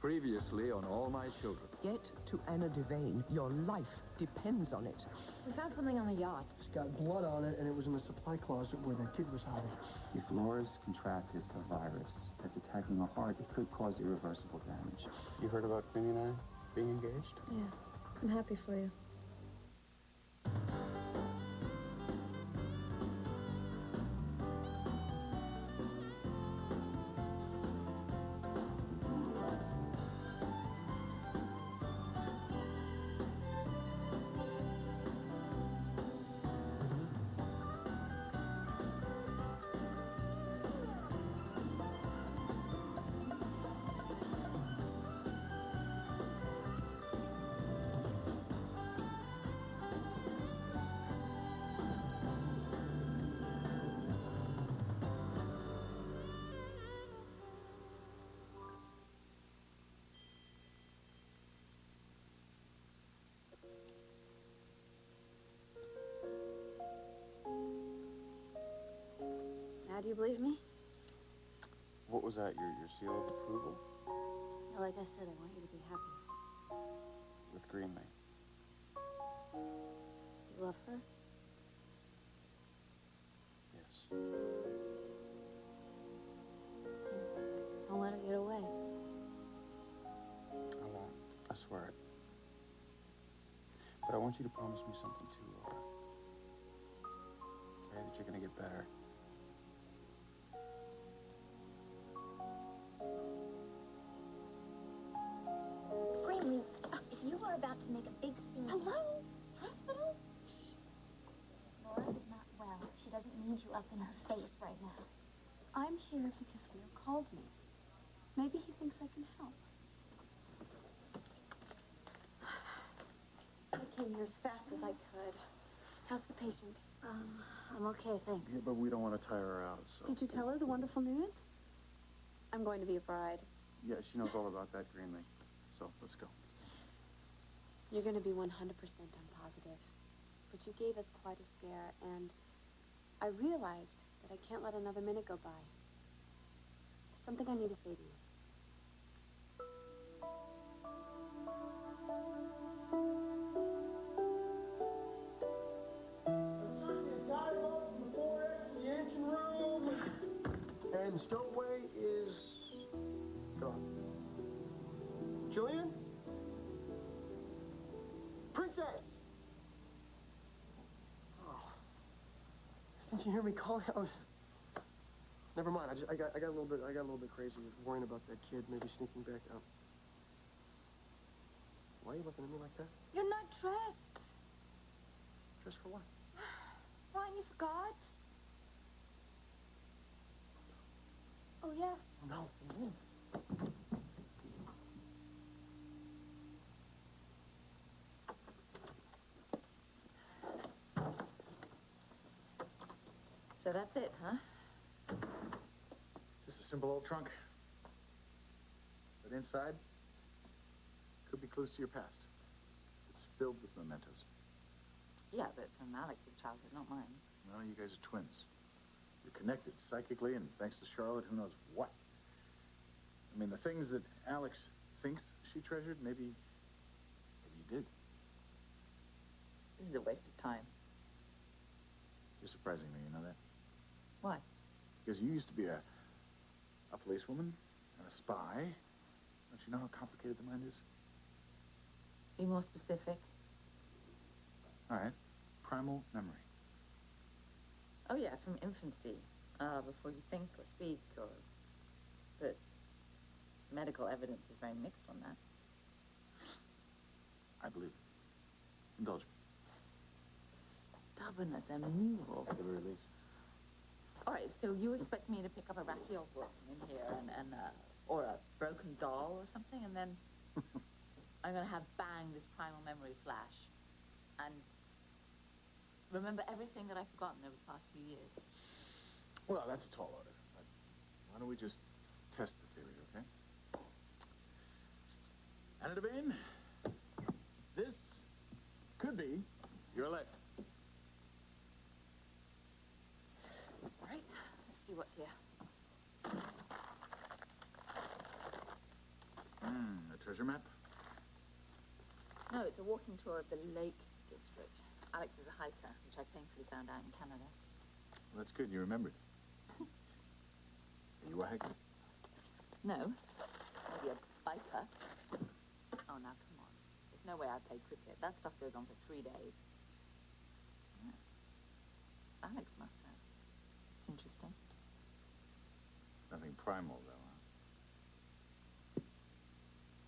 Previously on All My Children. Get to Anna Devane. Your life depends on it. We found something on the yacht. It's got blood on it, and it was in the supply closet where the kid was hiding. If Laura's contracted a virus that's attacking her heart, it could cause irreversible damage. You heard about Vinny and I being engaged? Yeah, I'm happy for you. Now, do you believe me? What was that, your seal of approval? Like I said, I want you to be happy. With Greenlee. Do you love her? Yes. Don't let her get away. I won't. I swear it. But I want you to promise me something too, Laura. Okay, that you're gonna get better. Greenlee, if you were about to make a big scene... Hello? Hospital? Laura is not well. She doesn't need you up in her face right now. I'm here because Leo called me. Maybe he thinks I can help. I came here as fast as I could. How's the patient? I'm okay, thanks. Yeah, but we don't want to tire her out, so... Did you tell her the wonderful news? I'm going to be a bride. Yeah, she knows all about that, Greenlee. So, let's go. You're going to be 100% I'm positive. But you gave us quite a scare, and I realized that I can't let another minute go by. There's something I need to say to you. And Stowaway is gone. Jillian? Princess! Oh. Didn't you hear me calling? Never mind. I got a little bit crazy worrying about that kid maybe sneaking back up. Why are you looking at me like that? You're not dressed. Just for what? Ron, you forgot? Oh, yeah. No. So that's it, huh? Just a simple old trunk. But inside could be clues to your past. It's filled with mementos. Yeah, but from Alex's childhood, not mine. Well, you guys are twins. You're connected psychically, and thanks to Charlotte, who knows what. I mean, the things that Alex thinks she treasured, maybe you did. This is a waste of time. You're surprising me, you know that? Why? Because you used to be a policewoman and a spy. Don't you know how complicated the mind is? Be more specific. All right. Primal memory. Oh, yeah, from infancy. Before you think or speak or... But medical evidence is very mixed on that. I believe it. Indulge me. Stubborn as a mule. At the very least. All right, so you expect me to pick up a ratty old book in here or a broken doll or something, and then I'm going to have bang this primal memory flash and remember everything that I've forgotten over the past few years. Well, that's a tall order. Why don't we just test the theory, okay? Anna Devane, this could be your life. All right, let's see what's here. Hmm. No, it's a walking tour of the Lake District. Alex is a hiker, which I thankfully found out in Canada. Well, that's good. You remembered. Are you a hiker? No, maybe a biker. Oh, now come on. There's no way I play cricket. That stuff goes on for 3 days. Yeah. Alex must have. Interesting. Nothing primal, though, huh?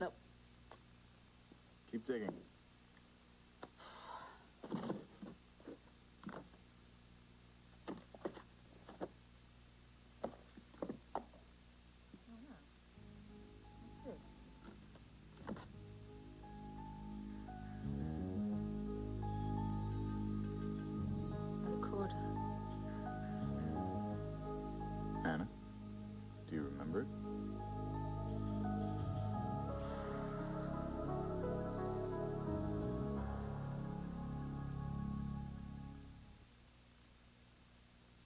Nope. Keep digging. Anna, do you remember it?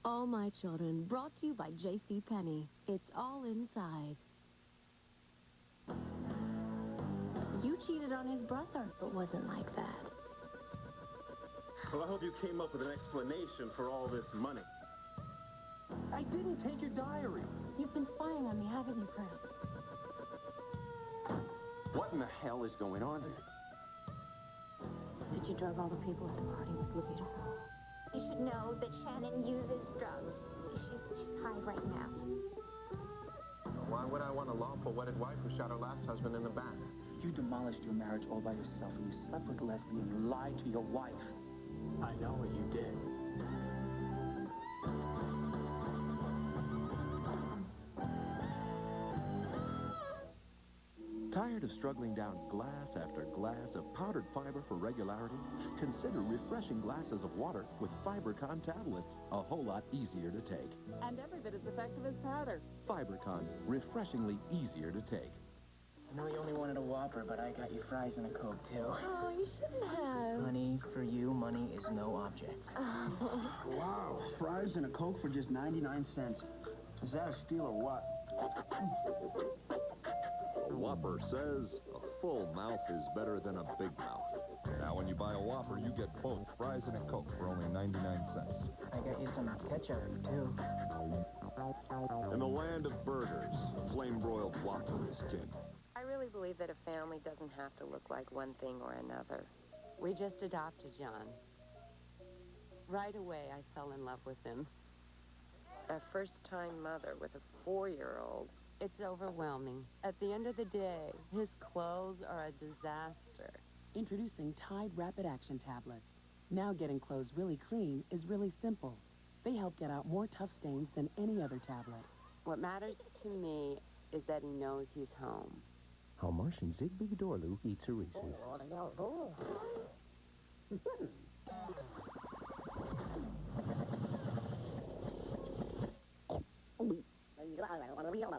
All My Children, brought to you by J.C. Penney. It's all inside. You cheated on his brother, but wasn't like that. Well, I hope you came up with an explanation for all this money. I didn't take your diary. You've been spying on me, haven't you, Cramp? What in the hell is going on here? Did you drug all the people at the party with Lupita? You should know that Shannon uses drugs. She's high right now. Why would I want a lawful wedded wife who shot her last husband in the back? You demolished your marriage all by yourself, and you slept with Leslie and you lied to your wife. I know what you did. Tired of struggling down glass after glass of powdered fiber for regularity? Consider refreshing glasses of water with FiberCon tablets. A whole lot easier to take. And every bit as effective as powder. FiberCon, refreshingly easier to take. I know you only wanted a Whopper, but I got you fries and a Coke, too. Oh, you shouldn't have. Honey, for you, money is no object. Wow, fries and a Coke for just 99 cents. Is that a steal or what? Whopper says a full mouth is better than a big mouth. Now, when you buy a Whopper, you get both fries and a Coke for only 99 cents. I got you some ketchup, too. In the land of burgers, flame-broiled Whopper is king. I really believe that a family doesn't have to look like one thing or another. We just adopted John. Right away, I fell in love with him. A first-time mother with a 4-year-old. It's overwhelming. At the end of the day, his clothes are a disaster. Introducing Tide Rapid Action Tablets. Now getting clothes really clean is really simple. They help get out more tough stains than any other tablet. What matters to me is that he knows he's home. How Martian Zigby Dorlu eats a Reese's.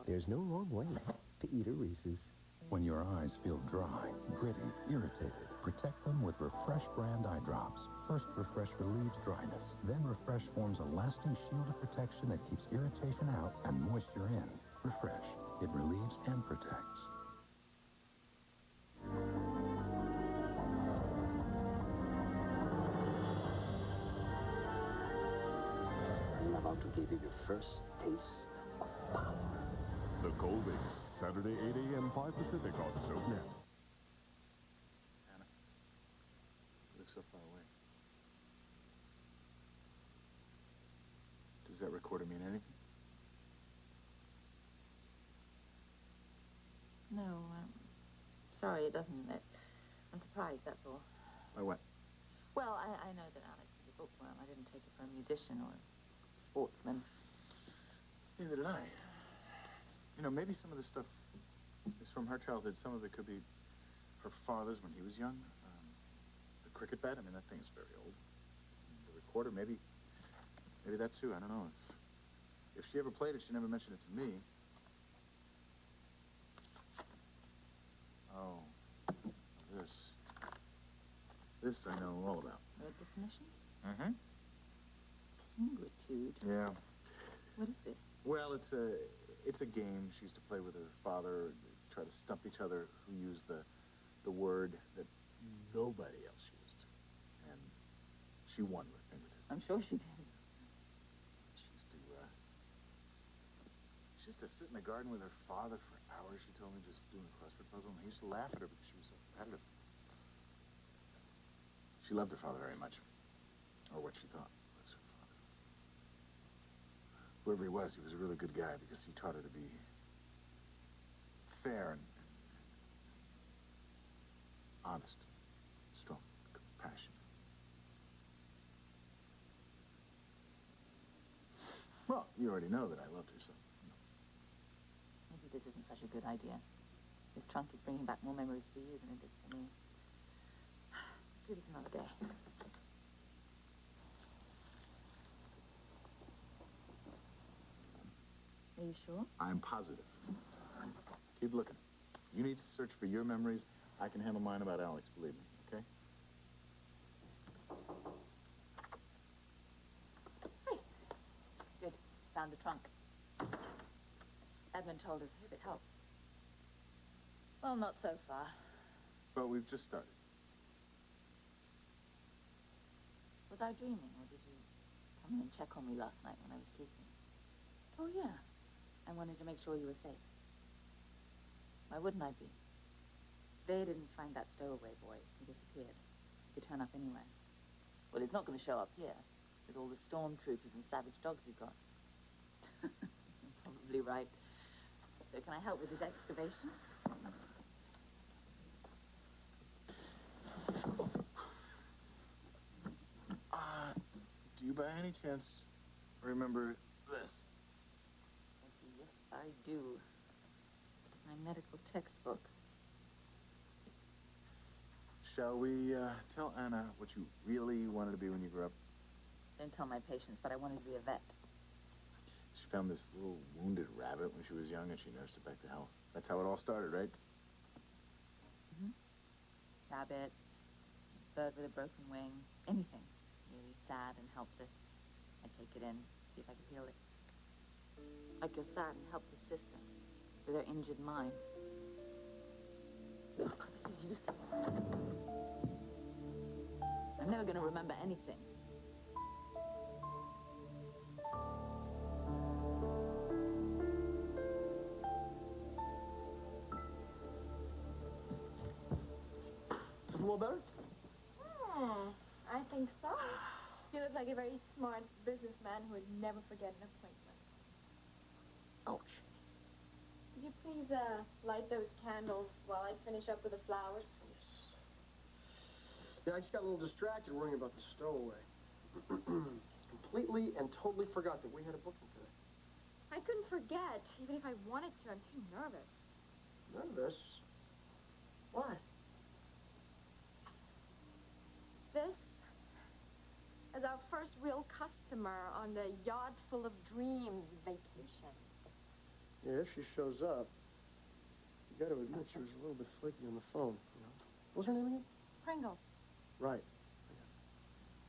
There's no wrong way to eat a Reese's. When your eyes feel dry, gritty, irritated, protect them with Refresh brand eye drops. First, Refresh relieves dryness. Then Refresh forms a lasting shield of protection that keeps irritation out and moisture in. Refresh. It relieves and protects. I'm about to give you your first taste of power. The Colbys, Saturday 8 a.m. 5 Pacific on SoapNet. Anna, you look so far away. Does that recorder mean anything? No, sorry, it doesn't. I'm surprised, that's all. By what? Well, I know that Alex is a bookworm. I didn't take it for a musician or a sportsman. Neither did I. You know, maybe some of the stuff is from her childhood. Some of it could be her father's when he was young. The cricket bat, I mean, that thing's very old. The recorder, maybe that too. I don't know. If she ever played it, she never mentioned it to me. Oh, this I know all about. Word definitions? Mm-hmm. Pingritude. Yeah. What is this? Well, it's a game she used to play with her father, try to stump each other who used the word that nobody else used to. And she won with fingertips. I'm sure she did. She used to sit in the garden with her father for hours, she told me, just doing a crossword puzzle, and he used to laugh at her because she was so competitive. She loved her father very much, or what she thought was her father. Whoever he was a really good guy because he taught her to be fair and honest, strong, compassionate. Well, you already know that I loved her, so. Maybe this isn't such a good idea. This trunk is bringing back more memories for you than it is for me. Let's do this another day. Are you sure? I'm positive. Keep looking. You need to search for your memories. I can handle mine about Alex, believe me, okay? Good. Found the trunk. Edmund told us if it helps. Well, not so far. But we've just started. Was I dreaming, or did you come in and check on me last night when I was sleeping? Oh, yeah. I wanted to make sure you were safe. Why wouldn't I be? They didn't find that stowaway boy. He disappeared. He could turn up anywhere. Well, he's not going to show up here with all the stormtroopers and savage dogs you got. You're probably right. So can I help with his excavation? Do you by any chance remember this? Yes, I do. My medical textbook. Shall we tell Anna what you really wanted to be when you grew up? Don't tell my patients, but I wanted to be a vet. She found this little wounded rabbit when she was young, and she nursed it back to health. That's how it all started, right? Mm-hmm. Rabbit, bird with a broken wing, anything. Really sad and helpless. I'd take it in, see if I could heal it. Like your son helped his sister with her injured mind. Ugh, this is useless. I'm never going to remember anything. A little better? I think so. You look like a very smart businessman who would never forget an appointment. Ouch. Could you please light those candles while I finish up with the flowers? Yeah, I just got a little distracted worrying about the stowaway. Completely and totally forgot that we had a booking today. I couldn't forget, even if I wanted to. I'm too nervous. Nervous? Why? This is our first real customer on the Yacht Full of Dreams vacation. Yeah, if she shows up, you got to admit she was a little bit flaky on the phone. You know? What's her name again? Pringle. Right.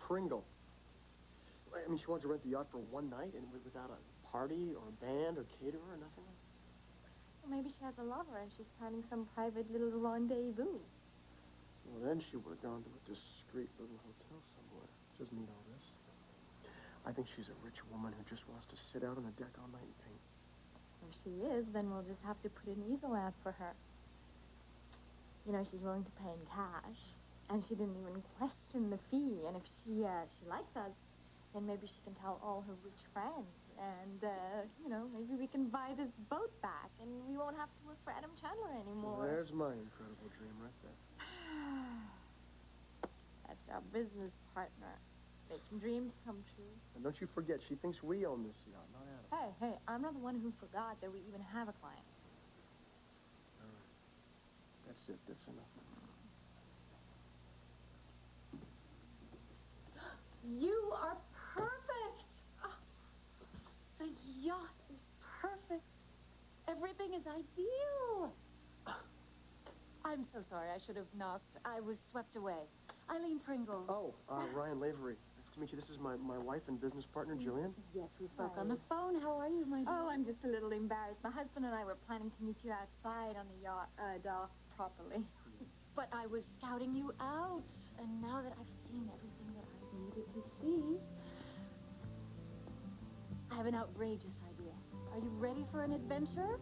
Pringle. I mean, she wanted to rent the yacht for one night and without a party or a band or caterer or nothing? Well, maybe she has a lover and she's planning some private little rendezvous. Well, then she would have gone to a discreet little hotel somewhere. She doesn't need all this. I think she's a rich woman who just wants to sit out on the deck all night and paint. If she is, then we'll just have to put an easel out for her. You know, she's willing to pay in cash, and she didn't even question the fee. And if she likes us, then maybe she can tell all her rich friends. And, you know, maybe we can buy this boat back, and we won't have to work for Adam Chandler anymore. Well, there's my incredible dream right there. That's our business partner, making dreams come true. And don't you forget, she thinks we own this yacht, not Adam. Hey, I'm not the one who forgot that we even have a client. All right. That's it. That's enough. You are perfect! Oh, the yacht is perfect. Everything is ideal. I'm so sorry. I should have knocked. I was swept away. Eileen Pringle. Oh, Ryan Lavery. Nice to to meet you. This is my wife and business partner, Jillian. Yes, we spoke on the phone. How are you, my dear? Oh, I'm just a little embarrassed. My husband and I were planning to meet you outside on the yacht, dock properly. But I was scouting you out, and now that I've seen everything that I needed to see, I have an outrageous idea. Are you ready for an adventure?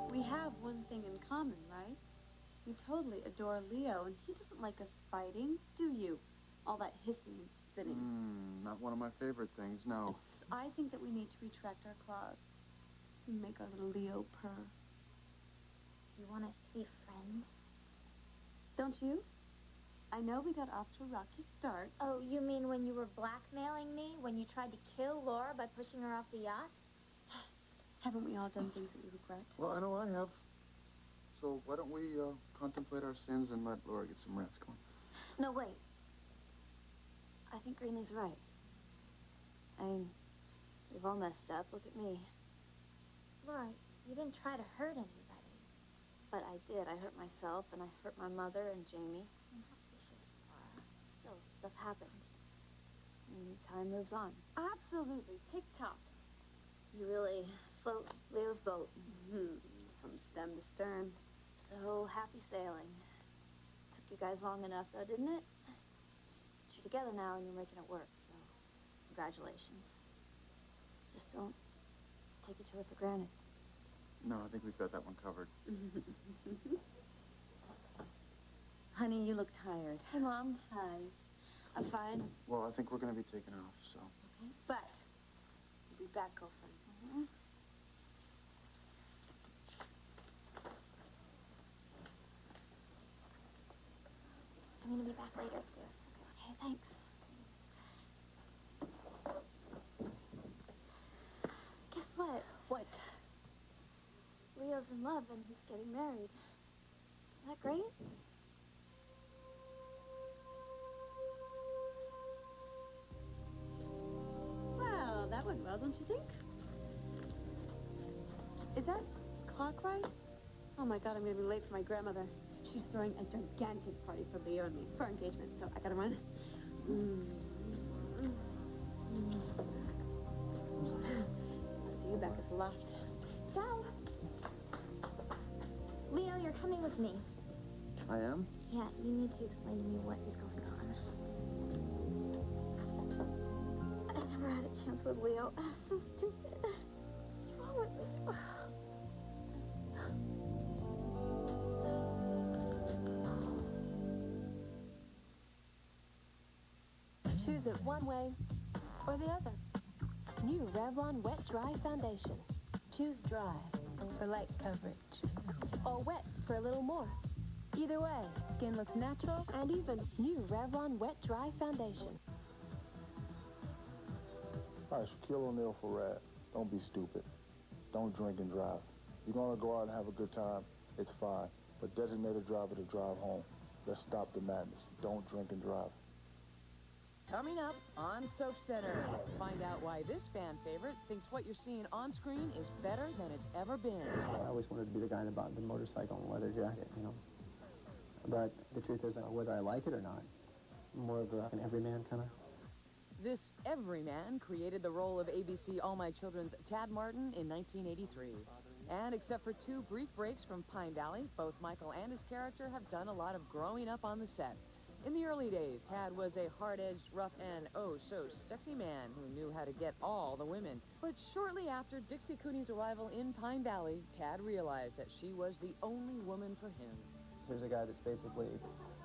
We have one thing in common, right? You totally adore Leo, and he doesn't like us fighting, do you? All that hissing and spitting. Not one of my favorite things, no. I think that we need to retract our claws and make our little Leo purr. You want us to be friends? Don't you? I know we got off to a rocky start. Oh, you mean when you were blackmailing me? When you tried to kill Laura by pushing her off the yacht? Haven't we all done things that we regret? Well, I know I have. So why don't we contemplate our sins and let Laura get some rest? Come on. No, wait. I think Greenlee's right. I mean, we've all messed up. Look at me. Laura, you didn't try to hurt anybody. But I did. I hurt myself, and I hurt my mother and Jamie. Still, stuff happens. And time moves on. Absolutely. Tick-tock. You really float Leo's boat. From stem to stern. So happy sailing. Took you guys long enough, though, didn't it? But you're together now, and you're making it work, so congratulations. Just don't take each other for granted. No, I think we've got that one covered. Honey, you look tired. Hey, Mom. Hi. I'm fine. Well, I think we're going to be taking off, so. Okay. But we'll be back, girlfriend. I'm gonna be back later, too. Okay, thanks. Guess what? What? Leo's in love and he's getting married. Isn't that great? Well, that went well, don't you think? Is that clock right? Oh my God, I'm gonna be late for my grandmother. She's throwing a gigantic party for Leo and me for our engagement, so I gotta run. I'll see you back at the loft. Ciao. Leo, you're coming with me. I am? Yeah, you need to explain to me what is going on. I never had a chance with Leo. I'm so stupid. What's wrong with me? Choose it one way or the other. New Revlon Wet Dry Foundation. Choose dry for light coverage, or wet for a little more. Either way, skin looks natural and even. New Revlon Wet Dry Foundation. All right, Shaquille O'Neal for Rad. Don't be stupid. Don't drink and drive. You're gonna go out and have a good time, it's fine. But designate a driver to drive home. Let's stop the madness. Don't drink and drive. Coming up on Soap Center, find out why this fan favorite thinks what you're seeing on screen is better than it's ever been. I always wanted to be the guy that bought the motorcycle and leather jacket, you know. But the truth is, whether I like it or not, I'm more of an everyman kind of. This everyman created the role of ABC All My Children's Tad Martin in 1983. And except for 2 brief breaks from Pine Valley, both Michael and his character have done a lot of growing up on the set. In the early days, Tad was a hard-edged, rough, and oh-so-sexy man who knew how to get all the women. But shortly after Dixie Cooney's arrival in Pine Valley, Tad realized that she was the only woman for him. Here's a guy that's basically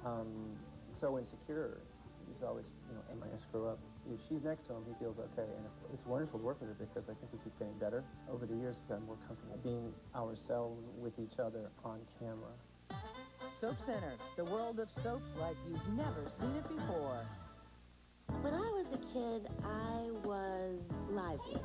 so insecure. He's always, am I going to screw up? If she's next to him, he feels okay. And it's wonderful to work with her because I think we keep getting better. Over the years, we've gotten more comfortable being ourselves with each other on camera. Soap Center, the world of soaps like you've never seen it before. When I was a kid, I was lively.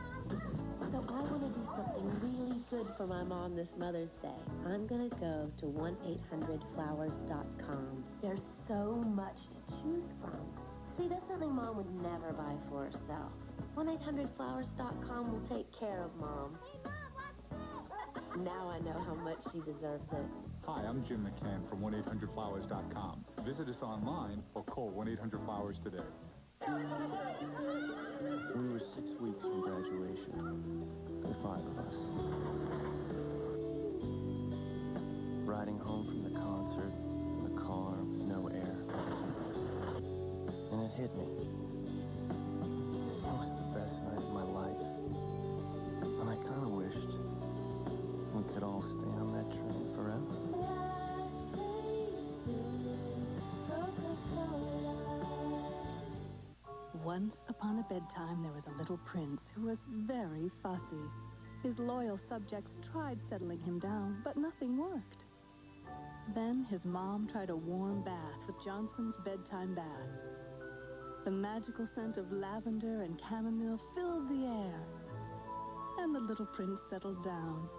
So I want to do something really good for my mom this Mother's Day. I'm going to go to 1-800-Flowers.com. There's so much to choose from. See, that's something Mom would never buy for herself. 1-800-Flowers.com will take care of Mom. Now I know how much she deserves it. Hi, I'm Jim McCann from 1-800-Flowers.com. Visit us online or call 1-800-FLOWERS today. We were 6 weeks from graduation, the 5 of us. Riding home from the concert in the car with no air. And it hit me. That was the best night of my life. And I kind of wished we could all stay on that train forever. Once upon a bedtime, there was a little prince who was very fussy. His loyal subjects tried settling him down, but nothing worked. Then his mom tried a warm bath with Johnson's bedtime bath. The magical scent of lavender and chamomile filled the air, and the little prince settled down.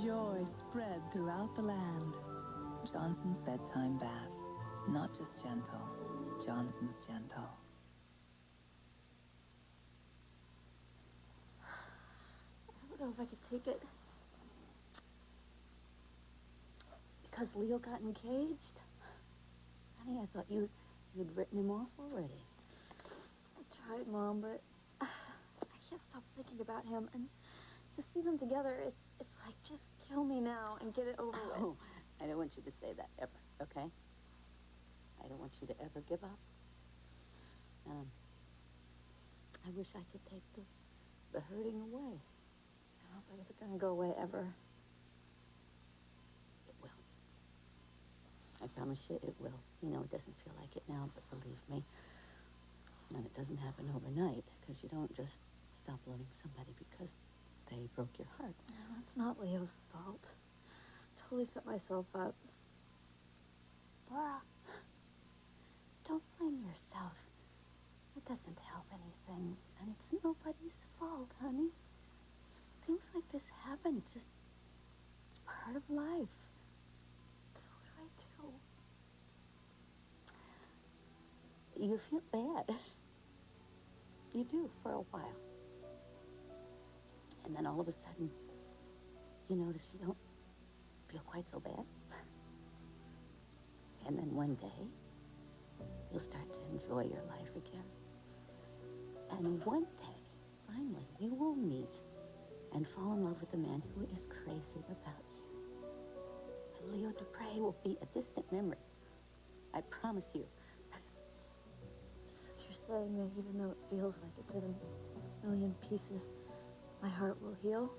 Joy spread throughout the land. Johnson's bedtime bath. Not just gentle, Johnson's gentle. I don't know if I could take it. Because Leo got engaged? Honey, I thought you'd written him off already. I tried, Mom, but I can't stop thinking about him. And to see them together, it's like, just kill me now and get it over with. Oh, I don't want you to say that ever, okay? I don't want you to ever give up. I wish I could take the hurting away. I don't think it's going to go away ever. It will. I promise you it will. You know, it doesn't feel like it now, but believe me. And it doesn't happen overnight, because you don't just stop loving somebody because they broke your heart. No, it's not Leo's fault. Totally set myself up. Laura, don't blame yourself. It doesn't help anything, and it's nobody's fault, honey. Things like this happen. It's just part of life. So what do? You feel bad. You do, for a while. And then all of a sudden, you notice you don't feel quite so bad. And then one day, you'll start to enjoy your life again. And one day, finally, you will meet and fall in love with a man who is crazy about you. And Leo Dupre will be a distant memory. I promise you. So you're saying that even though it feels like it's in a million pieces, my heart will heal?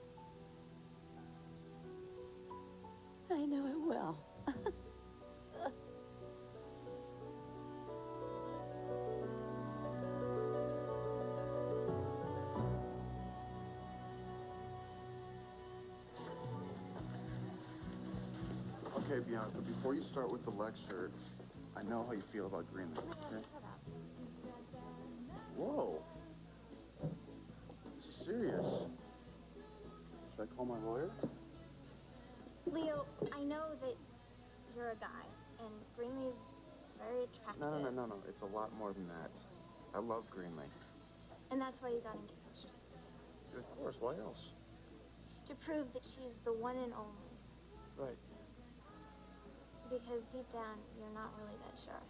I know it will. Okay, Bianca, before you start with the lecture, I know how you feel about Greenland, okay? Whoa. This is serious. Should I call my lawyer? Leo, I know that you're a guy, and Greenlee's very attractive. No. It's a lot more than that. I love Greenlee. And that's why you got engaged. Of course, why else? To prove that she's the one and only. Right. Because deep down, you're not really that sure.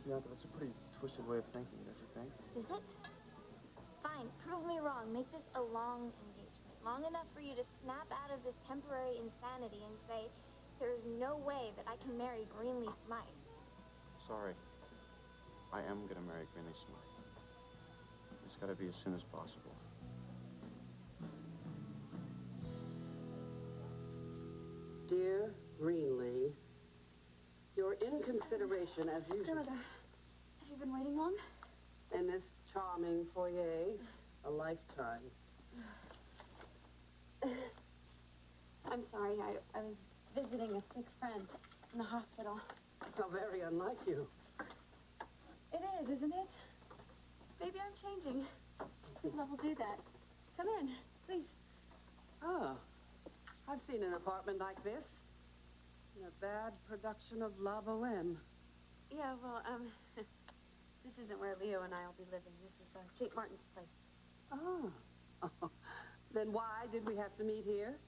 Bianca, that's a pretty twisted way of thinking, don't you think? Is it? Fine, prove me wrong. Make this a long engagement. Long enough for you to snap out of this temporary insanity and say, there's no way that I can marry Greenlee Smythe. Sorry. I am gonna marry Greenlee Smythe. It's gotta be as soon as possible. Dear Greenlee, your inconsideration as usual. Grandmother, have you been waiting long? In this charming foyer, a lifetime. I'm sorry, I was visiting a sick friend in the hospital. How very unlike you. It is, isn't it? Maybe I'm changing. Love will do that. Come in, please. Ah, I've seen an apartment like this. In a bad production of La Boheme. Yeah, well, this isn't where Leo and I will be living. This is Jake Martin's place. Oh. Then why did we have to meet here?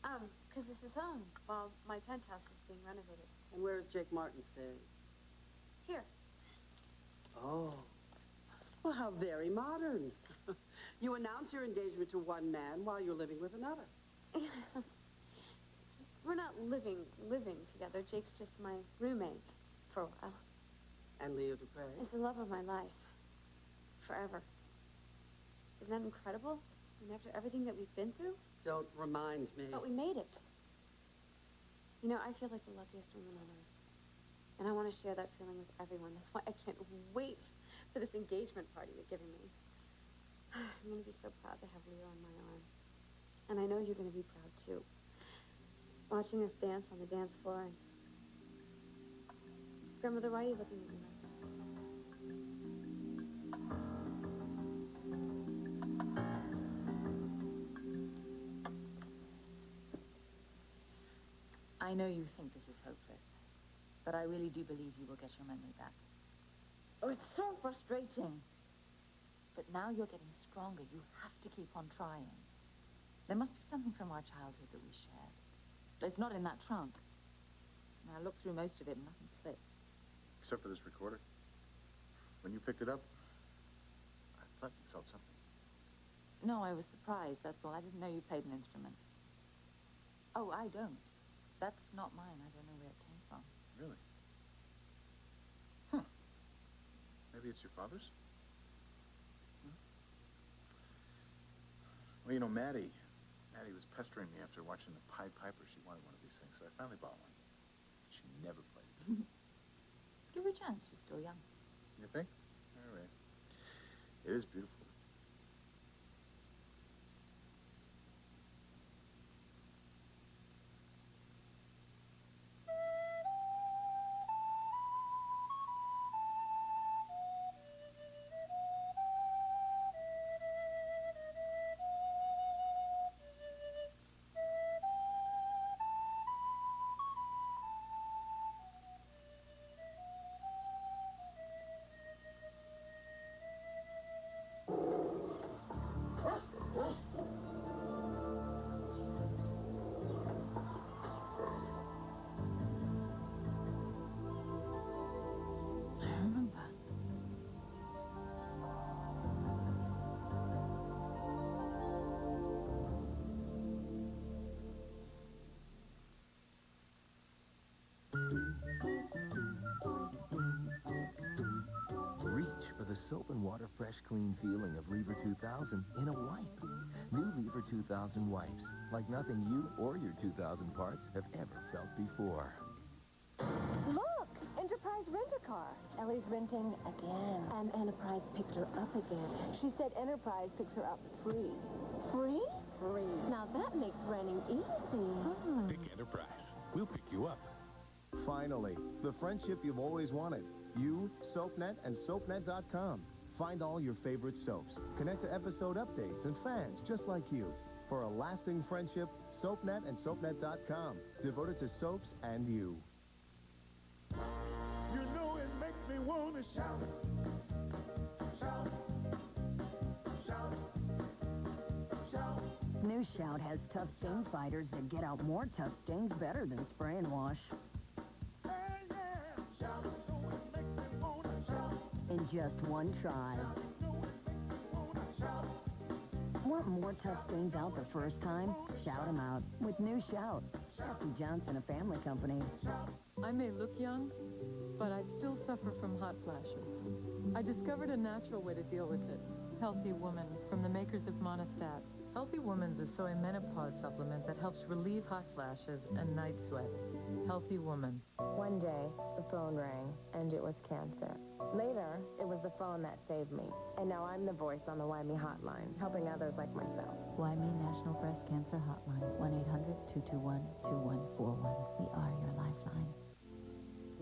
Because this is home while my penthouse is being renovated. And where is Jake Martin staying? Here. Oh. Well, how very modern. You announce your engagement to one man while you're living with another. We're not living together. Jake's just my roommate for a while. And Leo Dupre? It's the love of my life. Forever. Isn't that incredible? And after everything that we've been through? Don't remind me. But we made it. You know, I feel like the luckiest woman on earth. And I want to share that feeling with everyone. That's why I can't wait for this engagement party you're giving me. I'm going to be so proud to have Leo on my arm. And I know you're going to be proud, too. Watching us dance on the dance floor. And... Grandmother, why are you looking at me like that? I know you think this is hopeless, but I really do believe you will get your memory back. Oh, it's so frustrating. But now you're getting stronger. You have to keep on trying. There must be something from our childhood that we shared. It's not in that trunk. And I looked through most of it and nothing slipped. Except for this recorder. When you picked it up, I thought you felt something. No, I was surprised, that's all. I didn't know you played an instrument. Oh, I don't. That's not mine. I don't know where it came from. Really? Huh. Maybe it's your father's? Well, you know, Maddie was pestering me after watching the Pied Piper. She wanted one of these things, so I finally bought one. She never played it. Give her a chance. She's still young. You think? All right. It is beautiful. Reach for the soap and water fresh clean feeling of Lever 2000 in a wipe. New Lever 2000 wipes, like nothing you or your 2000 parts have ever felt before. Look! Enterprise Rent-A-Car. Ellie's renting again. And Enterprise picked her up again. She said Enterprise picks her up free. Free? Free. Now that makes renting easy. Pick Enterprise. We'll pick you up. Finally, the friendship you've always wanted. You, SoapNet, and SoapNet.com. Find all your favorite soaps. Connect to episode updates and fans just like you. For a lasting friendship, SoapNet and SoapNet.com. Devoted to soaps and you. You know it makes me want to shout. Shout. Shout. Shout. New Shout has tough stain fighters that get out more tough stains better than spray and wash. In just one try. Want more tough stains out the first time? Shout them out with New Shout. Kathy Johnson, a family company. I may look young, but I still suffer from hot flashes. I discovered a natural way to deal with it. Healthy Woman, from the makers of Monistat. Healthy Woman's a soy menopause supplement that helps relieve hot flashes and night sweats. Healthy Woman. One day, the phone rang, and it was cancer. Later, it was the phone that saved me. And now I'm the voice on the Why Me hotline, helping others like myself. Why Me National Breast Cancer Hotline, 1-800-221-2141. We are your lifeline.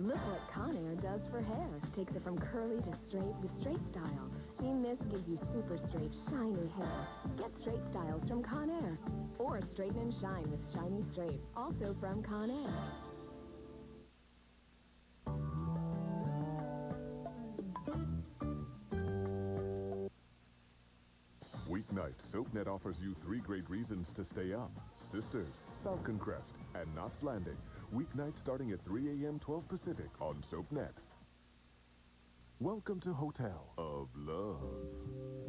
Look what Conair does for hair. Takes it from curly to straight with Straight Style. Seen this gives you super straight, shiny hair. Get Straight Styles from Conair. Or Straighten and Shine with Shiny Straight. Also from Conair. Weeknight, SoapNet offers you 3 great reasons to stay up. Sisters, Falcon Crest, and Knots Landing. Weeknights starting at 3 a.m., 12 Pacific on SoapNet. Welcome to Hotel of Love.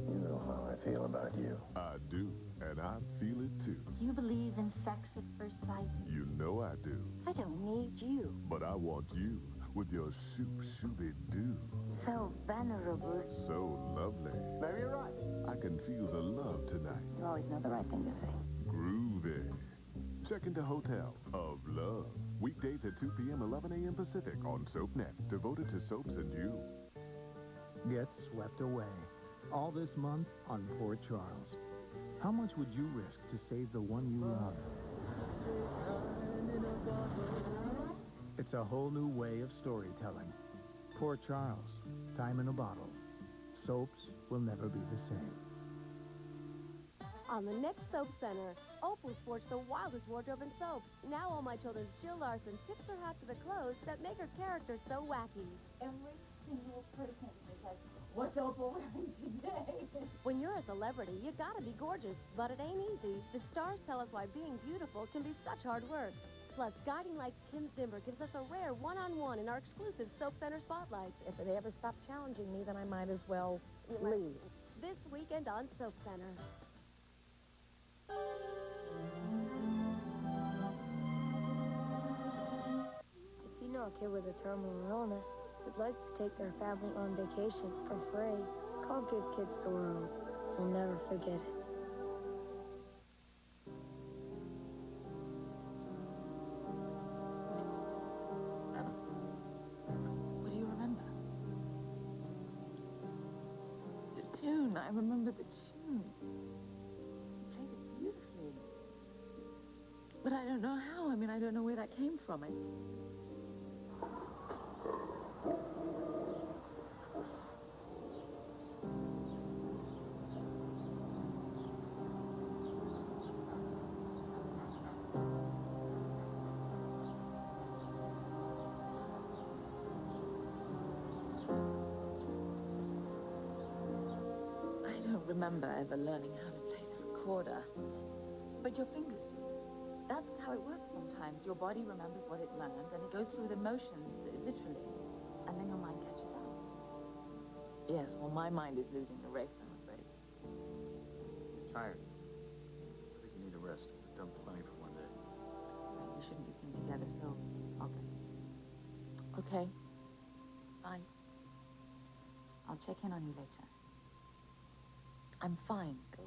You know how I feel about you. I do, and I feel it too. Do you believe in sex at first sight? You know I do. I don't need you. But I want you with your shooby-doo. So venerable. So lovely. Maybe you're right. I can feel the love tonight. You always know the right thing to say. Groovy. Check into Hotel of Love. Weekdays at 2 p.m., 11 a.m. Pacific on SoapNet. Devoted to soaps and you. Get swept away. All this month on Port Charles. How much would you risk to save the one you love? It's a whole new way of storytelling. Port Charles, time in a bottle. Soaps will never be the same. On the next Soap Center, Opal sports the wildest wardrobe in soaps. Now All My Children's Jill Larson tips her hat to the clothes that make her character so wacky. Every single person says, what's Opal wearing today? When you're a celebrity, you gotta be gorgeous, but it ain't easy. The stars tell us why being beautiful can be such hard work. Plus, Guiding Lights Kim Zimmer gives us a rare one-on-one in our exclusive Soap Center Spotlight. If they ever stop challenging me, then I might as well leave. This weekend on Soap Center. If you know a kid with a terminal illness who'd like to take their family on vacation for free, call Give Kids the World. You'll never forget it. What do you remember? The tune. I remember the tune. You played it beautifully. But I don't know how. I mean, I don't know where that came from. I don't remember ever learning how to play the recorder. But your fingers do. That's how it works sometimes. Your body remembers what it learned, and it goes through the motions, literally. And then your mind catches up. Yes, well, my mind is losing the race, I'm afraid. Tired. I think you need a rest. We've done plenty for one day. We shouldn't be seen together, so I'll go. Okay. Fine. I'll check in on you later. I'm fine. Go.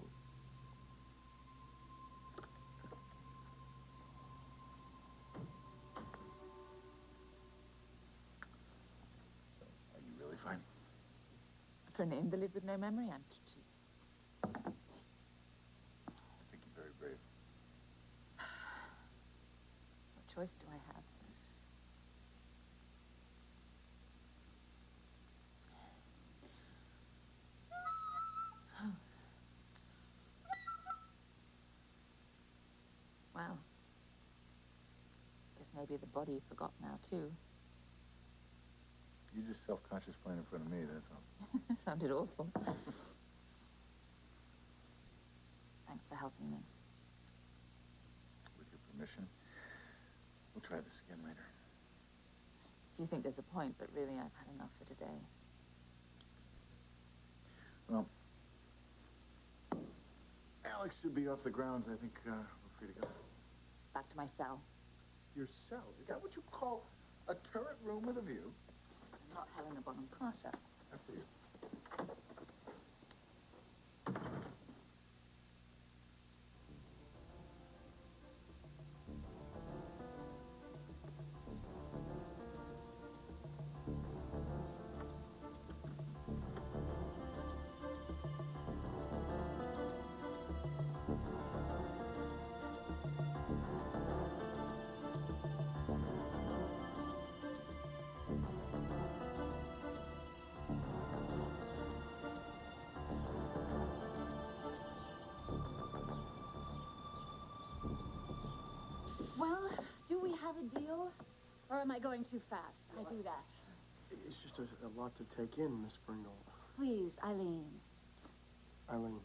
Are you really fine? For an invalid with no memory, I'm kitschy. I think you're very brave. What choice do I have? Wow. Guess maybe the body forgot now, too. You're just self-conscious playing in front of me, that's all. Sounded awful. Thanks for helping me. With your permission, we'll try this again later. If you think there's a point, but really I've had enough for today. Well, Alex should be off the grounds. I think we're free to go. Back to my cell. Your cell? Is that what you call a turret room with a view? I'm not Helena Bonham Carter. After you. Well, do we have a deal? Or am I going too fast? I do that. It's just a lot to take in, Miss Pringle. Please, Eileen. Eileen,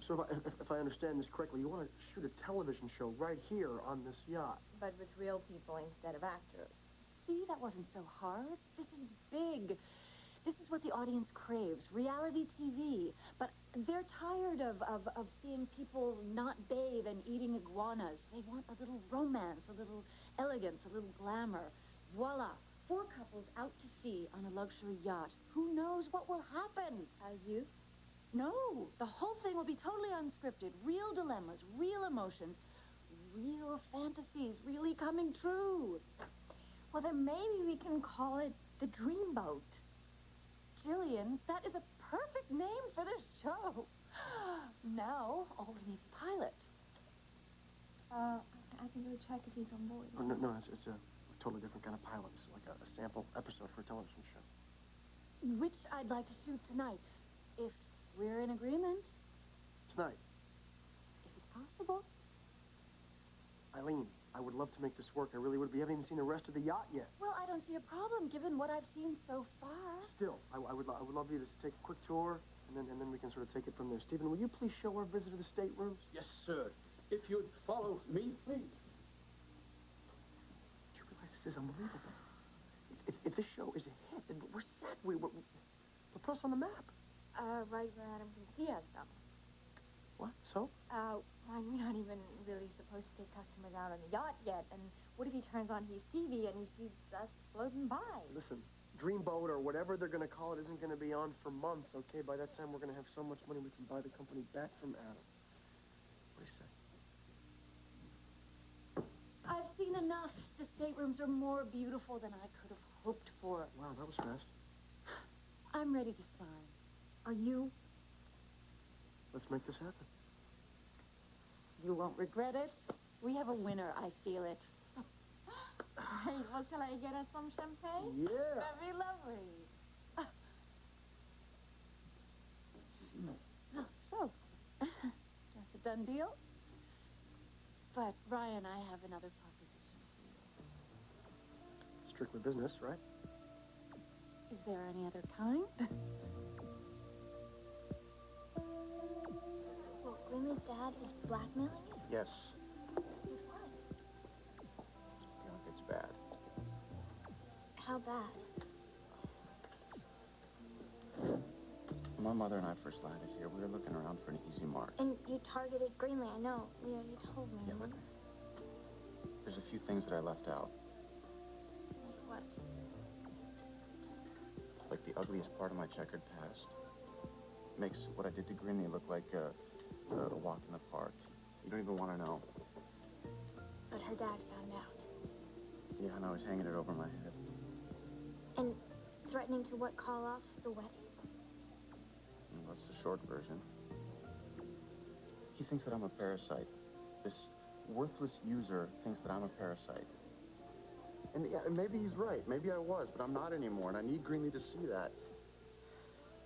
So if I understand this correctly, you want to shoot a television show right here on this yacht. But with real people instead of actors. See, that wasn't so hard. This is big. This is what the audience craves, reality TV. But they're tired of seeing people not bathe and eating iguanas. They want a little romance, a little elegance, a little glamour. Voila, 4 couples out to sea on a luxury yacht. Who knows what will happen? You? No, the whole thing will be totally unscripted. Real dilemmas, real emotions, real fantasies really coming true. Well, then maybe we can call it the Dreamboat. Jillian, that is a perfect name for this show. Now, all we need is a pilot. I can go check if he's on board. Oh, no, it's a totally different kind of pilot. It's like a sample episode for a television show. Which I'd like to shoot tonight, if we're in agreement. Tonight. If it's possible. Eileen, I would love to make this work. I really would. We haven't even seen the rest of the yacht yet. Well, I don't see a problem, given what I've seen so far. Still, I would love you to take a quick tour, and then we can sort of take it from there. Stephen, will you please show our visitor the staterooms? Yes, sir. If you'd follow me, please. Do you realize this is unbelievable? If this show is a hit, then we're set. We'll put us on the map. Right where Adam can see us, though. What? So? We're not even really supposed to take customers out on the yacht yet. And what if he turns on his TV and he sees us floating by? Listen, Dreamboat or whatever they're going to call it isn't going to be on for months, okay? By that time, we're going to have so much money we can buy the company back from Adam. What do you say? I've seen enough. The staterooms are more beautiful than I could have hoped for. Wow, that was fast. I'm ready to sign. Are you? Let's make this happen. You won't regret it. We have a winner, I feel it. Hey, well, shall I get us some champagne? Yeah. That'd be lovely. So, that's a done deal. But, Ryan, I have another proposition for Strictly business, right? you. Is there any other kind? Well, Grimly's dad is blackmailing you? Yes. With what? I feel like it's bad. How bad? When my mother and I first landed here, we were looking around for an easy mark. And you targeted Greenlee, I know. You told me. Yeah, but there's a few things that I left out. What? Like the ugliest part of my checkered past. Makes what I did to Greenlee look like a walk in the park. You don't even want to know. But her dad found out. Yeah, and I was hanging it over my head. And threatening to what, call off the wedding? And that's the short version. He thinks that I'm a parasite. This worthless user thinks that I'm a parasite. And yeah, maybe he's right. Maybe I was, but I'm not anymore, and I need Greenlee to see that.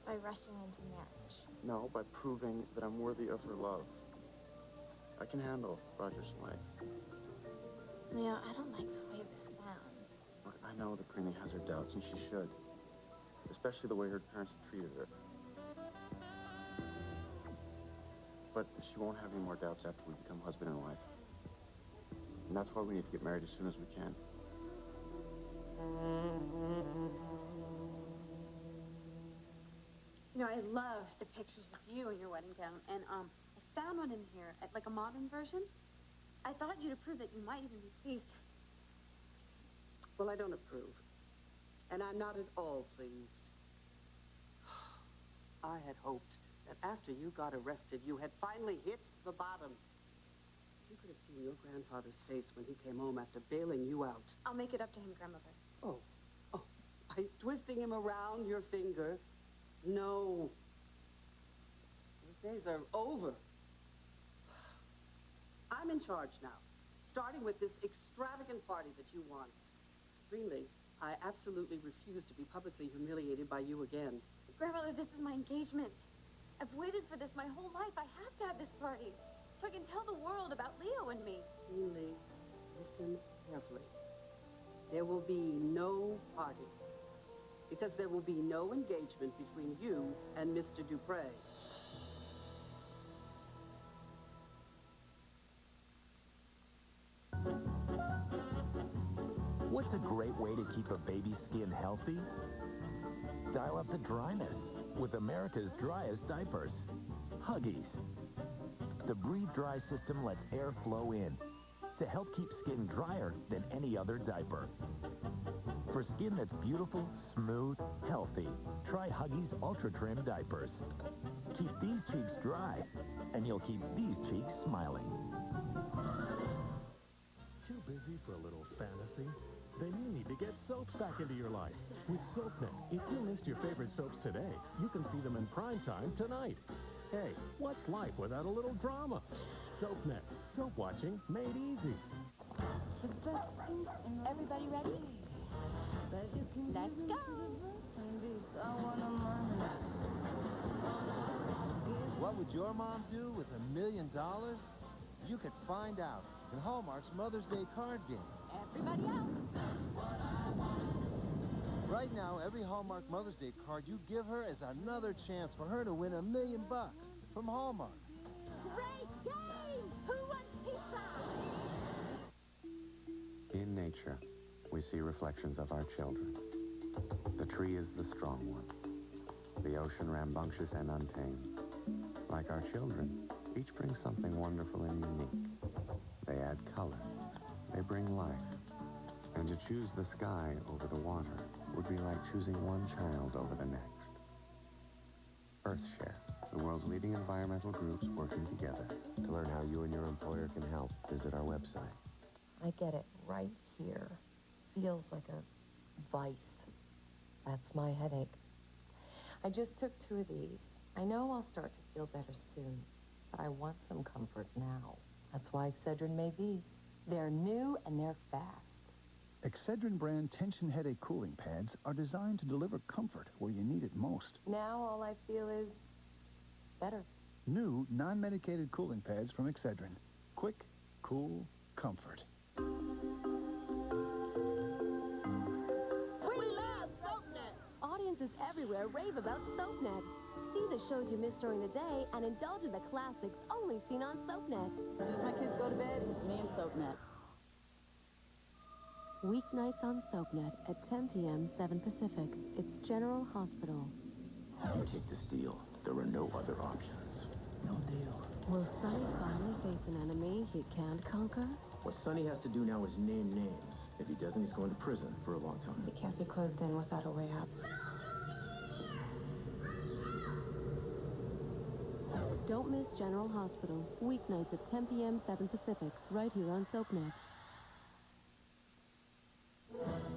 By rushing into marriage. No, by proving that I'm worthy of her love. I can handle Roger's way. Leo, I don't like the way this sounds. Look, I know that Greenlee has her doubts, and she should. Especially the way her parents have treated her. But she won't have any more doubts after we become husband and wife. And that's why we need to get married as soon as we can. You know, I love the pictures of you in your wedding gown, and I found one in here, like a modern version. I thought you'd approve that you might even be pleased. Well, I don't approve. And I'm not at all pleased. I had hoped that after you got arrested, you had finally hit the bottom. You could have seen your grandfather's face when he came home after bailing you out. I'll make it up to him, Grandmother. Oh, by twisting him around your finger. No. Those days are over. I'm in charge now, starting with this extravagant party that you want. Greenlee, I absolutely refuse to be publicly humiliated by you again. Grandmother, this is my engagement. I've waited for this my whole life. I have to have this party so I can tell the world about Leo and me. Greenlee, listen carefully. There will be no party. Because there will be no engagement between you and Mr. Dupre. What's a great way to keep a baby's skin healthy? Dial up the dryness with America's driest diapers, Huggies. The Breathe Dry system lets air flow in to help keep skin drier than any other diaper. For skin that's beautiful, smooth, healthy, try Huggies Ultra Trim diapers. Keep these cheeks dry, and you'll keep these cheeks smiling. Too busy for a little fantasy? Then you need to get soaps back into your life. With SoapNet, if you list your favorite soaps today, you can see them in prime time tonight. Hey, what's life without a little drama? SoapNet, soap watching made easy. Everybody ready? Let's go. What would your mom do with $1 million? You could find out in Hallmark's Mother's Day card game. Everybody out. Right now, every Hallmark Mother's Day card you give her is another chance for her to win $1 million from Hallmark. Great game! Who wants pizza? In nature, we see reflections of our children. The tree is the strong one. The ocean rambunctious and untamed. Like our children, each brings something wonderful and unique. They add color. They bring life. And to choose the sky over the water would be like choosing one child over the next. EarthShare, the world's leading environmental groups working together. To learn how you and your employer can help, visit our website. I get it right here. Feels like a vice. That's my headache. I just took 2 of these. I know I'll start to feel better soon, but I want some comfort now. That's why Excedrin made these. They're new and they're fast. Excedrin brand tension headache cooling pads are designed to deliver comfort where you need it most. Now all I feel is better. New non-medicated cooling pads from Excedrin. Quick, cool, comfort. We love SoapNet. Audiences everywhere rave about SoapNet. See the shows you missed during the day and indulge in the classics only seen on SoapNet. As soon as my kids go to bed, it's me and SoapNet. Weeknights on SoapNet at 10 p.m. 7 Pacific. It's General Hospital. You take this deal. There are no other options. No deal. Will Sonny finally face an enemy he can't conquer? What Sonny has to do now is name names. If he doesn't, he's going to prison for a long time. He can't be closed in without a way out. Don't miss General Hospital. Weeknights at 10 p.m. 7 Pacific. Right here on SoapNet.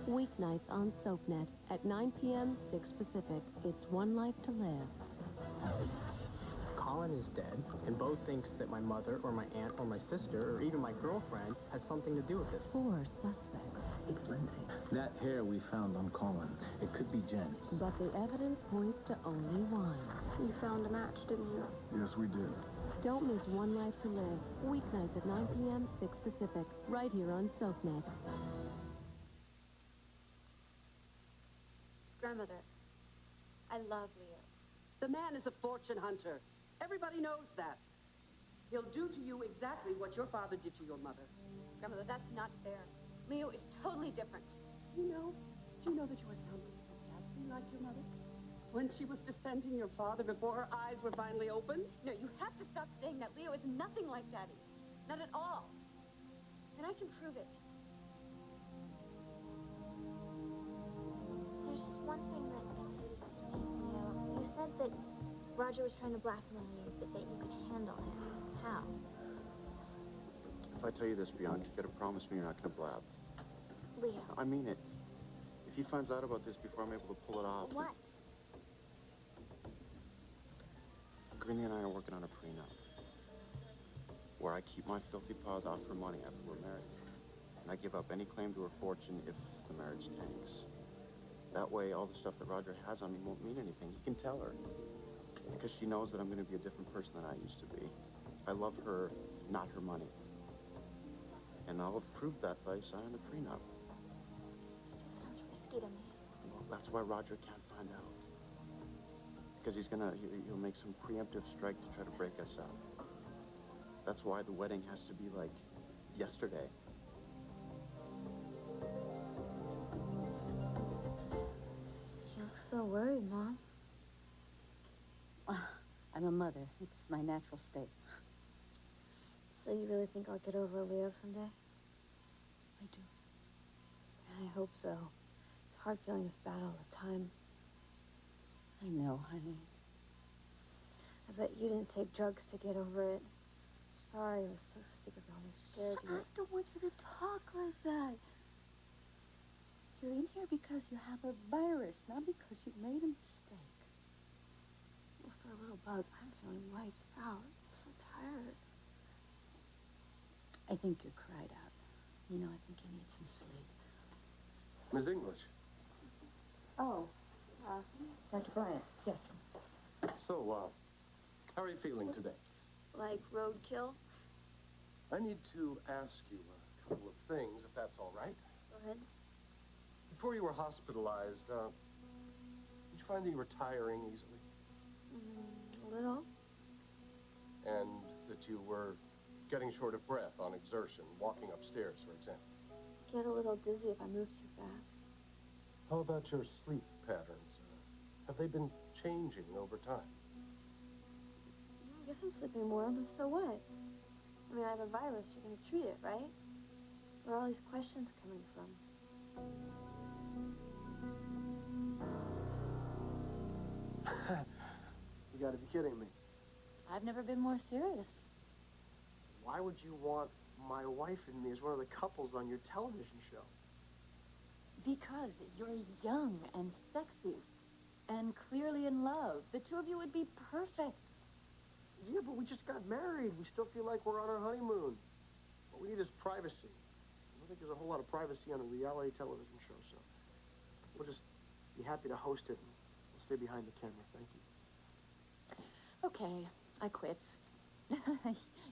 Weeknights on SoapNet at 9 p.m. 6 Pacific. It's one life to live. Colin is dead, and Bo thinks that my mother or my aunt or my sister or even my girlfriend had something to do with it. 4 suspects. It's Lindsay. That hair we found on Colin, it could be Jen's. But the evidence points to only one. You found a match, didn't you? Yes, we did. Don't miss One Life to Live. Weeknights at 9 p.m. 6 Pacific. Right here on SoapNet. Grandmother, I love Leo. The man is a fortune hunter. Everybody knows that. He'll do to you exactly what your father did to your mother. Grandmother, that's not fair. Leo is totally different. Do you know that you were sounding exactly like your mother? When she was defending your father before her eyes were finally opened? No, you have to stop saying that. Leo is nothing like Daddy. Not at all. And I can prove it. There's just one thing that confuses me, Leo. You said that Roger was trying to blackmail you, but that you could handle him. How? If I tell you this, Bianca, you gotta promise me you're not gonna blab. Leo. I mean it. If he finds out about this before I'm able to pull it off... What? Greenie and I are working on a prenup. Where I keep my filthy paws off her money after we're married. And I give up any claim to her fortune if the marriage tanks. That way, all the stuff that Roger has on me won't mean anything. He can tell her. Because she knows that I'm going to be a different person than I used to be. I love her, not her money. And I'll have proved that by signing a prenup. Sounds risky to me. Well, that's why Roger can't find out. Because he'll make some preemptive strike to try to break us up. That's why the wedding has to be like yesterday. so worried, Mom? I'm a mother. It's my natural state. So you really think I'll get over Leo someday? I do. I hope so. It's hard feeling this bad all the time. I know, honey. I bet you didn't take drugs to get over it. Sorry, I was so stupid. I almost scared you. I don't want you to talk like that. You're in here because you have a virus, not because you made a mistake. After a little bug, I'm feeling wiped out. I'm so tired. I think you're cried out. You know, I think you need some sleep. Miss English. Oh, Dr. Bryant, yes. So, how are you feeling today? Like roadkill? I need to ask you a couple of things, if that's all right. Go ahead. Before you were hospitalized, did you find that you were tiring easily? A little. And that you were getting short of breath on exertion, walking upstairs, for example? Get a little dizzy if I move too fast. How about your sleep patterns? Have they been changing over time? I guess I'm sleeping more, but so what? I mean, I have a virus. You're going to treat it, right? Where are all these questions coming from? You gotta be kidding me. I've never been more serious. Why would you want my wife and me as one of the couples on your television show? Because you're young and sexy and clearly in love. The two of you would be perfect. Yeah, but we just got married. We still feel like we're on our honeymoon. What we need is privacy. I don't think there's a whole lot of privacy on a reality television show, so we'll just be happy to host it, and we'll stay behind the camera. Thank you. Okay, I quit.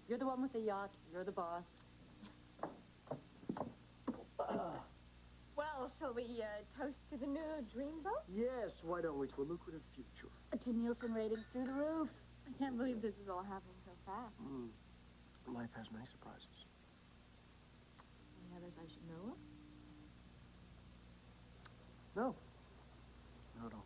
You're the one with the yacht. You're the boss. Well, shall we toast to the new dreamboat? Yes, why don't we, to a lucrative future? To Nielsen ratings through the roof. I can't believe this is all happening so fast. Life has many surprises. Any others I should know of? No. Not at all.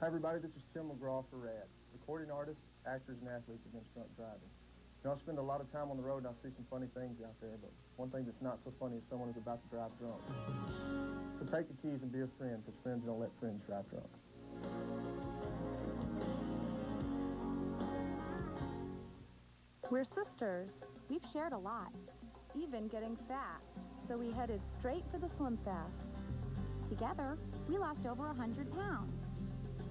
Hi, everybody. This is Tim McGraw for RAD, recording artists, actors, and athletes against drunk driving. You know, I spend a lot of time on the road, and I see some funny things out there, but one thing that's not so funny is someone who's about to drive drunk. So take the keys and be a friend, because friends don't let friends drive drunk. We're sisters. We've shared a lot, even getting fat. So we headed straight for the Slim Fast. Together, we lost over 100 pounds.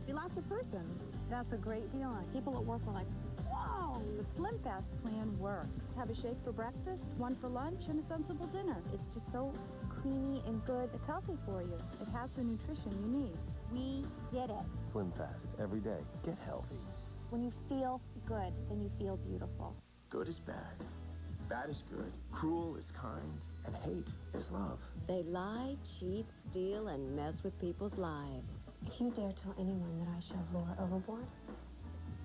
We lost a person. That's a great feeling. People at work were like, whoa! The Slim Fast plan works. Have a shake for breakfast, one for lunch, and a sensible dinner. It's just so creamy and good. It's healthy for you. It has the nutrition you need. We did it. Slim Fast, every day. Get healthy. When you feel good, then you feel beautiful. Good is bad. Bad is good. Cruel is kind. And hate is love. They lie, cheat, steal, and mess with people's lives. If you dare tell anyone that I shoved Laura overboard,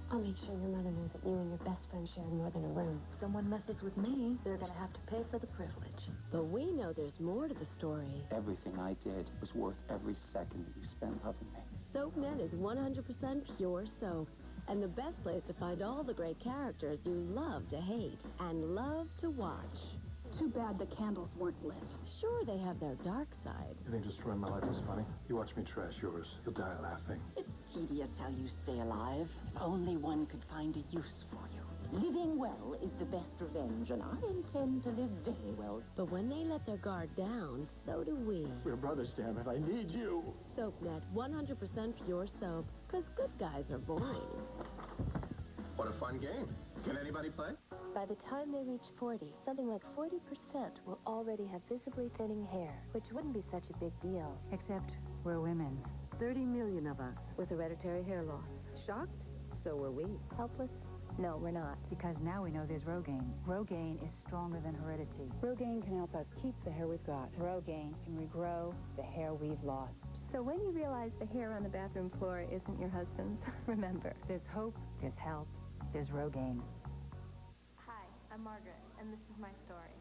I'll make sure your mother knows that you and your best friend shared more than a room. If someone messes with me, they're gonna have to pay for the privilege. But we know there's more to the story. Everything I did was worth every second that you spent loving me. SoapNet is 100% pure soap, and the best place to find all the great characters you love to hate and love to watch. Too bad the candles weren't lit. Sure, they have their dark side. You think destroying my life is funny? You watch me trash yours, you'll die laughing. It's tedious how you stay alive. If only one could find a use for you. Living well is the best revenge, and I intend to live very well. But when they let their guard down, so do we. We're brothers, damn it. I need you. SoapNet, 100% pure soap, because good guys are boring. What a fun game. Can anybody play? By the time they reach 40, something like 40% will already have visibly thinning hair, which wouldn't be such a big deal. Except we're women. 30 million of us with hereditary hair loss. Shocked? So were we. Helpless? No, we're not. Because now we know there's Rogaine. Rogaine is stronger than heredity. Rogaine can help us keep the hair we've got. Rogaine can regrow the hair we've lost. So when you realize the hair on the bathroom floor isn't your husband's, remember. There's hope, there's help, there's Rogaine. Hi, I'm Margaret, and this is my story.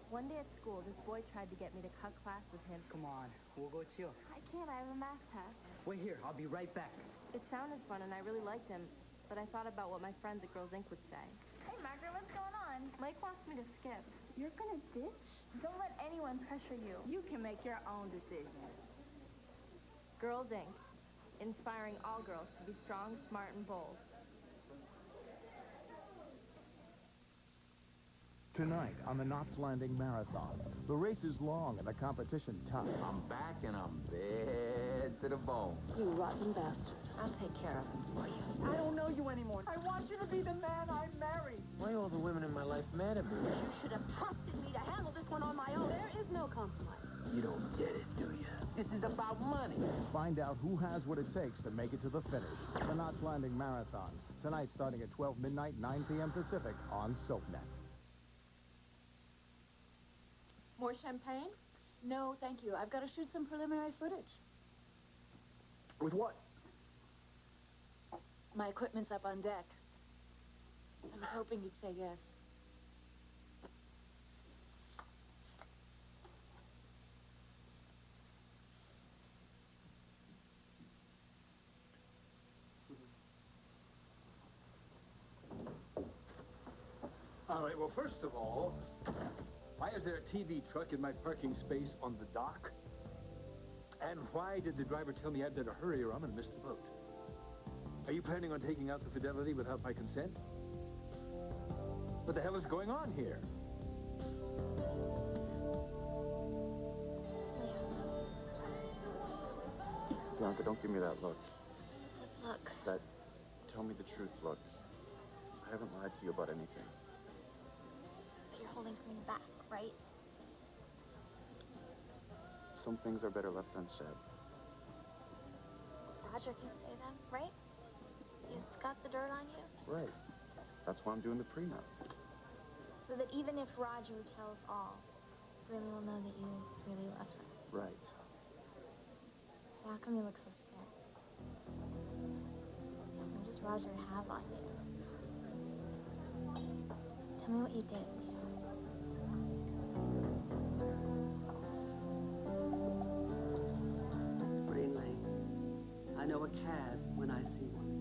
One day at school, this boy tried to get me to cut class with him. Come on, we'll go chill. I can't, I have a math test. Wait here, I'll be right back. It sounded fun, and I really liked him, but I thought about what my friends at Girls Inc. would say. Hey, Margaret, what's going on? Mike wants me to skip. You're gonna ditch? Don't let anyone pressure you. You can make your own decisions. Girls Inc., inspiring all girls to be strong, smart, and bold. Tonight on the Knots Landing Marathon, the race is long and the competition tough. I'm back and I'm bad to the bone. You rotten bastard. I'll take care of him for you. I don't know you anymore. I want you to be the man I married. Why are all the women in my life mad at me? You should have trusted me to handle this one on my own. There is no compromise. You don't get it, do you? This is about money. Find out who has what it takes to make it to the finish. The Knots Landing Marathon. Tonight starting at 12 midnight, 9 p.m. Pacific on SoapNet. More champagne? No, thank you. I've got to shoot some preliminary footage. With what? My equipment's up on deck. I was hoping you'd say yes. All right, well, first of all, why is there a TV truck in my parking space on the dock? And why did the driver tell me I'd better hurry or I'm going to miss the boat? Are you planning on taking out the Fidelity without my consent? What the hell is going on here? Bianca, don't give me that look. Look, That, tell me the truth look. I haven't lied to you about anything. but you're holding something back, right? Some things are better left unsaid. Roger can say them, right? He's got the dirt on you. Right. That's why I'm doing the prenup. So that even if Roger tells all, really will know that you really love her. Right. So how come you look so scared? What does Roger have on you? Tell me what you did, Leo. Greenley, I know a cad when I see one.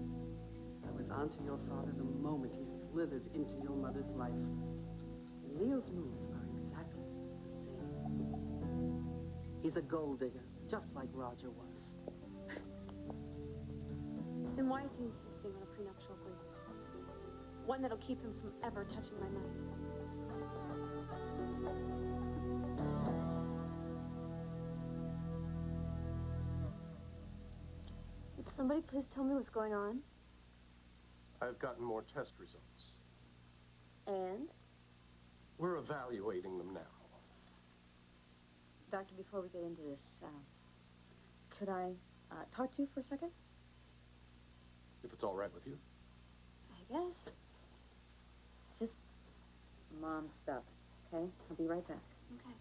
I was onto your father the moment he slithered into your mother's life. And Leo's moves are exactly the same. He's a gold digger, just like Roger was. Then why is he insisting on a prenuptial agreement? One that'll keep him from ever touching my money. Would somebody please tell me what's going on? I've gotten more test results. And? We're evaluating them now. Doctor, before we get into this, could I talk to you for a second? If it's all right with you. I guess. Just mom stuff, okay? I'll be right back. Okay.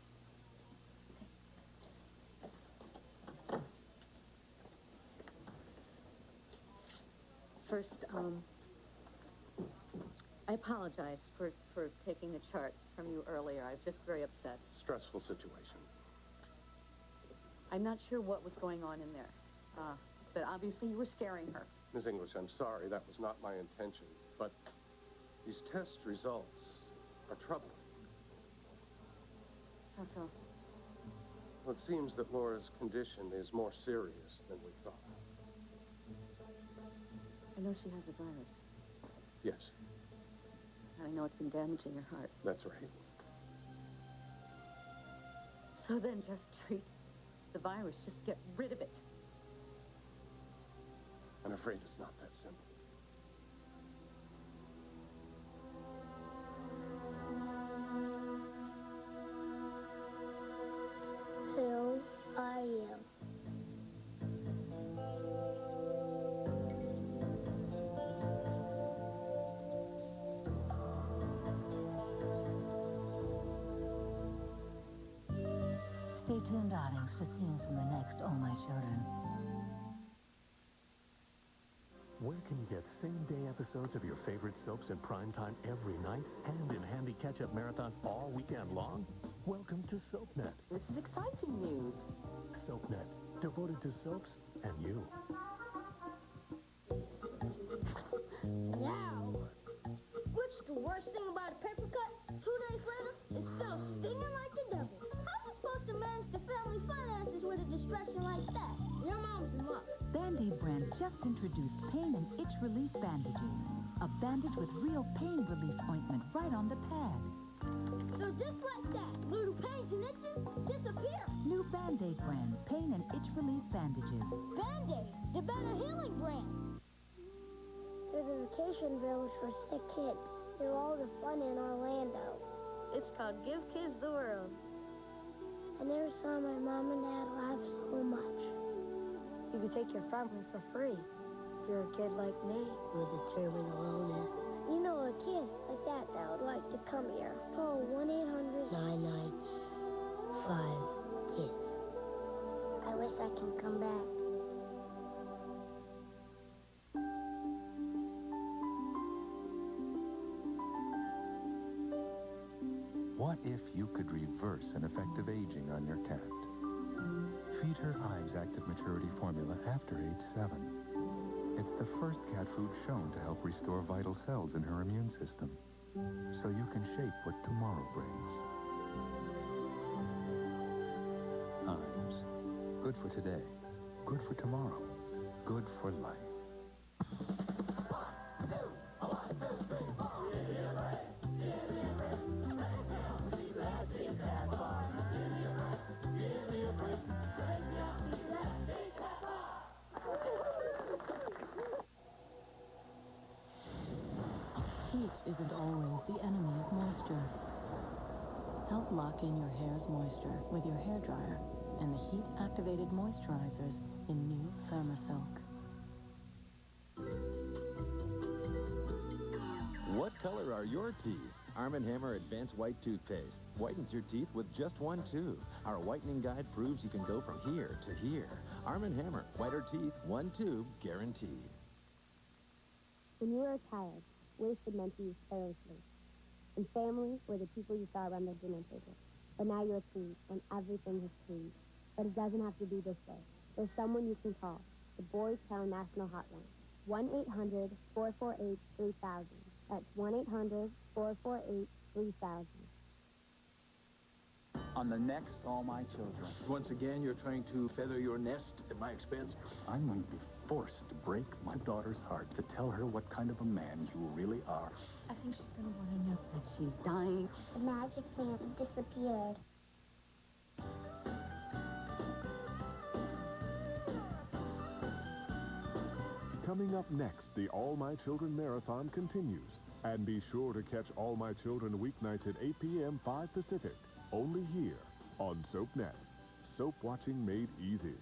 First, I apologize for taking the chart from you earlier. I was just very upset. Stressful situation. I'm not sure what was going on in there, but obviously you were scaring her. Ms. English, I'm sorry. That was not my intention. But these test results are troubling. How so? Well, it seems that Laura's condition is more serious than we thought. I know she has a virus, Yes, and I know it's been damaging her heart. that's right. So then just treat the virus, just get rid of it. I'm afraid it's not that simple. extra scenes from the next All My Children. Where can you get same-day episodes of your favorite soaps in primetime every night and in handy catch-up marathons all weekend long? Welcome to SoapNet. This is exciting news. SoapNet, devoted to soaps and you. Wow. What's the worst thing about a paper cut? 2 days later, it's still stinging like the devil. How are you supposed to manage the family finances with a distraction like that? Your mom's a muck. Band-Aid brand just introduced pain and itch relief bandages. A bandage with real pain relief ointment right on the pad. So just like that, little pains and itches disappear. New Band-Aid brand pain and itch relief bandages. Band-Aid, the better healing brand. There's a vacation village for sick kids. They're all the fun in Orlando. It's called Give Kids the World. I never saw my mom and dad laugh so much. You can take your family for free. If you're a kid like me with a terminal illness. You know a kid like that would like to come here. Call 1-800-995-KIDS. I wish I can come back. What if you could reverse an effective aging on your cat? Feed her Hives Active Maturity Formula after age 7. It's the first cat food shown to help restore vital cells in her immune system, so you can shape what tomorrow brings. Hives. Good for today, good for tomorrow, good for life. Heat isn't always the enemy of moisture. Help lock in your hair's moisture with your hairdryer and the heat-activated moisturizers in new Thermasilk. What color are your teeth? Arm & Hammer Advanced White Toothpaste whitens your teeth with just one tube. Our whitening guide proves you can go from here to here. Arm & Hammer, whiter teeth, one tube, guaranteed. When you were a child, wasted meant to use carelessly. And family were the people you saw around the dinner table. But now you're a teen, and everything has changed. But it doesn't have to be this way. There's someone you can call, the Boys Town National Hotline. 1-800-448-3000. That's 1-800-448-3000. On the next All My Children. Once again, you're trying to feather your nest at my expense? I'm going to be forced to break my daughter's heart to tell her what kind of a man you really are. I think she's going to want to know that she's dying. The magic Santa disappeared. Coming up next, the All My Children Marathon continues. And be sure to catch All My Children weeknights at 8 p.m. 5 Pacific. Only here on SoapNet. Soap watching made easy.